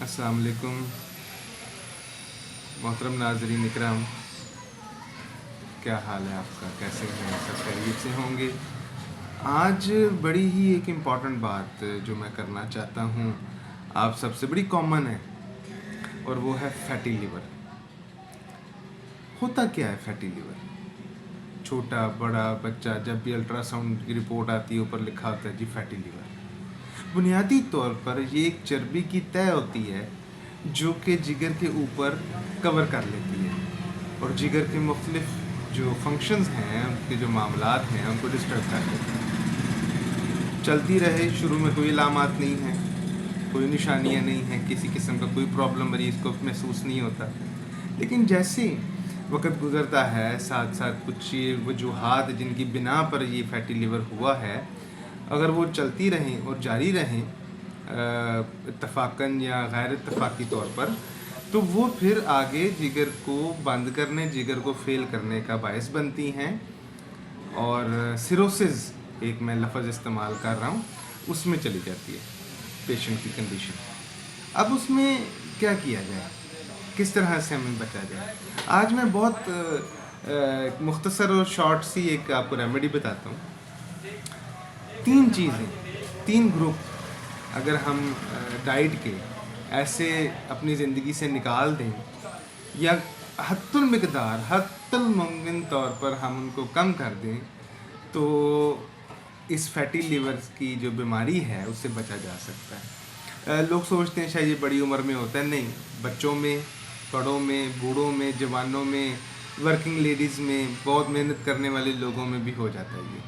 अस्सलाम वालेकुम मोहतरम नाज़रीन इकराम, क्या हाल है आपका? कैसे हैं? सब खैरियत से होंगे। आज बड़ी ही एक इम्पॉर्टेंट बात जो मैं करना चाहता हूँ, आप सबसे बड़ी कॉमन है, और वो है फैटी लिवर। होता क्या है फैटी लिवर? छोटा बड़ा बच्चा, जब भी अल्ट्रासाउंड की रिपोर्ट आती है ऊपर लिखा होता है जी फैटी लिवर। बुनियादी तौर पर ये एक चर्बी की तय होती है जो कि जिगर के ऊपर कवर कर लेती है और जिगर के मुख्तलिफ जो फंक्शंस हैं, उनके जो मामलात हैं, उनको डिस्टर्ब कर देती है। चलती रहे, शुरू में कोई अलामात नहीं है, कोई निशानियां नहीं हैं, किसी किस्म का कोई प्रॉब्लम मरीज़ को महसूस नहीं होता। लेकिन जैसे वक्त गुजरता है, साथ साथ कुछ वजूहात जिनकी बिना पर ये फैटी लिवर हुआ है, अगर वो चलती रहें और जारी रहें इत्तफाकन या गैर इत्तफाकी तौर पर, तो वो फिर आगे जिगर को बंद करने, जिगर को फेल करने का बायस बनती हैं। और सिरोसिस, एक मैं लफ्ज़ इस्तेमाल कर रहा हूँ, उसमें चली जाती है पेशेंट की कंडीशन। अब उसमें क्या किया जाए, किस तरह से हमें बचा जाए? आज मैं बहुत मुख्तसर और शॉर्ट सी एक आपको रेमेडी बताता हूँ। 3 चीज़ें, 3 ग्रुप अगर हम डाइट के ऐसे अपनी ज़िंदगी से निकाल दें या हत्तुल मिकदार, हत्तुल मुमकिन तौर पर हम उनको कम कर दें, तो इस फैटी लिवर की जो बीमारी है उससे बचा जा सकता है। लोग सोचते हैं शायद ये बड़ी उम्र में होता है, नहीं, बच्चों में, बड़ों में, बूढ़ों में, जवानों में, वर्किंग लेडीज़ में, बहुत मेहनत करने वाले लोगों में भी हो जाता है।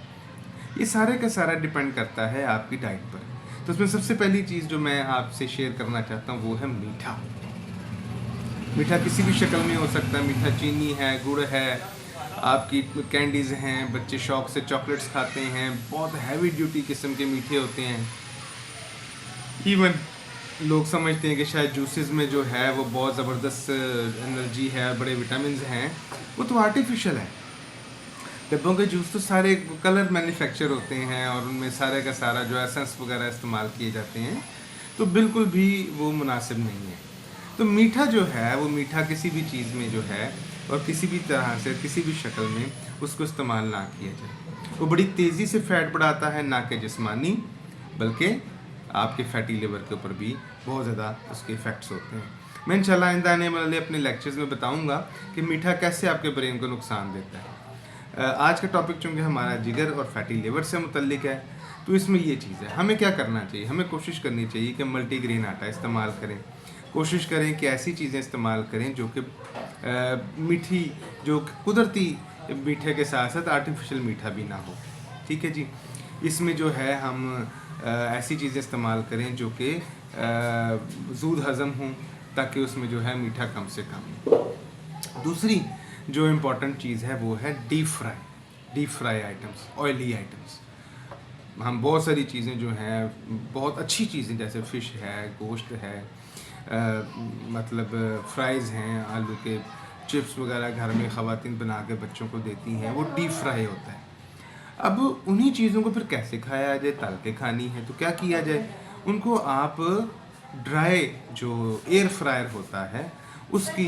ये सारे का सारा डिपेंड करता है आपकी डाइट पर। तो उसमें सबसे पहली चीज़ जो मैं आपसे शेयर करना चाहता हूँ वो है मीठा। मीठा किसी भी शक्ल में हो सकता है। मीठा चीनी है, गुड़ है, आपकी कैंडीज़ हैं, बच्चे शौक़ से चॉकलेट्स खाते हैं, बहुत हैवी ड्यूटी किस्म के मीठे होते हैं। इवन लोग समझते हैं कि शायद जूसेस में जो है वो बहुत ज़बरदस्त एनर्जी है, बड़े विटामिन हैं, वो तो आर्टिफिशियल है। डिब्बों के जूस तो सारे कलर मैन्युफैक्चर होते हैं और उनमें सारे का सारा जो एसेंस वगैरह इस्तेमाल किए जाते हैं, तो बिल्कुल भी वो मुनासिब नहीं है। तो मीठा जो है, वो मीठा किसी भी चीज़ में जो है और किसी भी तरह से, किसी भी शक्ल में उसको इस्तेमाल ना किया जाए। वो बड़ी तेज़ी से फ़ैट बढ़ाता है, ना कि जिस्मानी, बल्कि आपके फैटी लिवर के ऊपर भी बहुत ज़्यादा उसके इफ़ेक्ट्स होते हैं। मैं इंशाल्लाह आइंदा आने वाले अपने लेक्चर्स में बताऊंगा कि मीठा कैसे आपके ब्रेन को नुकसान देता है। आज का टॉपिक चूँकि हमारा जिगर और फैटी लिवर से मुतल्लिक है, तो इसमें ये चीज़ है, हमें क्या करना चाहिए? हमें कोशिश करनी चाहिए कि मल्टीग्रेन आटा इस्तेमाल करें। कोशिश करें कि ऐसी चीज़ें इस्तेमाल करें जो कि मीठी, जो कुदरती मीठे के साथ साथ आर्टिफिशियल मीठा भी ना हो। ठीक है जी। इसमें जो है हम ऐसी चीज़ें इस्तेमाल करें जो कि ज़ूद हज़म हों, ताकि उसमें जो है मीठा कम से कम हो। दूसरी जो इम्पॉर्टेंट चीज़ है वो है deep fry items, oily items. हम बहुत सारी चीज़ें जो हैं, बहुत अच्छी चीज़ें जैसे फ़िश है, गोश्त है, मतलब फ्राइज़ हैं, आलू के चिप्स वगैरह घर में ख़वातीन बना के बच्चों को देती हैं, वो डीप फ्राई होता है। अब उन्हीं चीज़ों को फिर कैसे खाया जाए? तल के खानी है तो क्या किया जाए? उनको आप ड्राई जो एयर फ्रायर होता है उसकी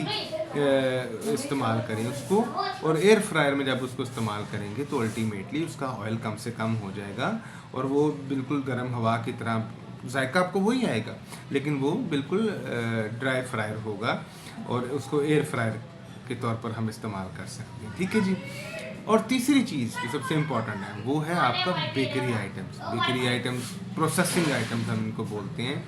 इस्तेमाल करें उसको, और एयर फ्रायर में जब उसको इस्तेमाल करेंगे तो अल्टीमेटली उसका ऑयल कम से कम हो जाएगा और वो बिल्कुल गर्म हवा की तरह, जायका आपको वही आएगा, लेकिन वो बिल्कुल ड्राई फ्रायर होगा और उसको एयर फ्रायर के तौर पर हम इस्तेमाल कर सकते हैं। ठीक है जी। और तीसरी चीज़ जो सबसे इम्पॉर्टेंट है वो है आपका बेकरी आइटम्स, प्रोसेसिंग आइटम्स हम इनको बोलते हैं,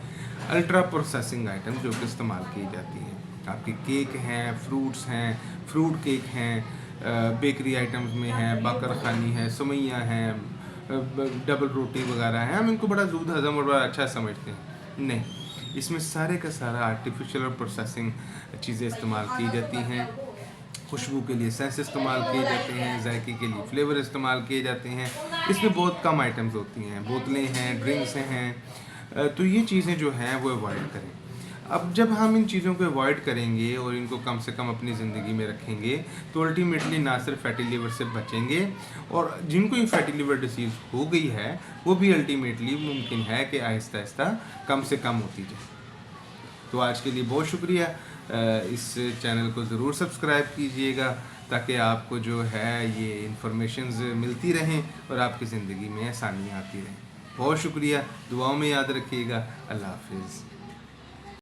अल्ट्रा प्रोसेसिंग आइटम्स जो कि इस्तेमाल की जाती हैं। आपके केक हैं, फ्रूट्स हैं, फ्रूट केक हैं, बेकरी आइटम्स में हैं, बाकरखानी है, सुमैया हैं, डबल रोटी वगैरह हैं। हम इनको बड़ा दूध हज़म और बड़ा अच्छा समझते हैं, नहीं, इसमें सारे का सारा आर्टिफिशियल और प्रोसेसिंग चीज़ें इस्तेमाल की जाती हैं। खुशबू के लिए सेंस इस्तेमाल किए जाते हैं, जायके के लिए फ्लेवर इस्तेमाल किए जाते हैं। इसमें बहुत कम आइटम्स होती हैं, बोतलें हैं, ड्रिंक्स हैं, तो ये चीज़ें जो हैं वो अवॉइड करें। अब जब हम इन चीज़ों को अवॉइड करेंगे और इनको कम से कम अपनी ज़िंदगी में रखेंगे तो अल्टीमेटली ना सिर्फ फैटी लिवर से बचेंगे, और जिनको ये फैटी लिवर डिसीज़ हो गई है वो भी अल्टीमेटली मुमकिन है कि आहिस्ता आहिस्ता कम से कम होती जाए। तो आज के लिए बहुत शुक्रिया। इस चैनल को ज़रूर सब्सक्राइब कीजिएगा ताकि आपको जो है ये इन्फॉर्मेशंस मिलती रहें और आपकी ज़िंदगी में आसानियाँ आती रहें। बहुत शुक्रिया, दुआओं में याद रखिएगा। अल्लाह हाफिज़।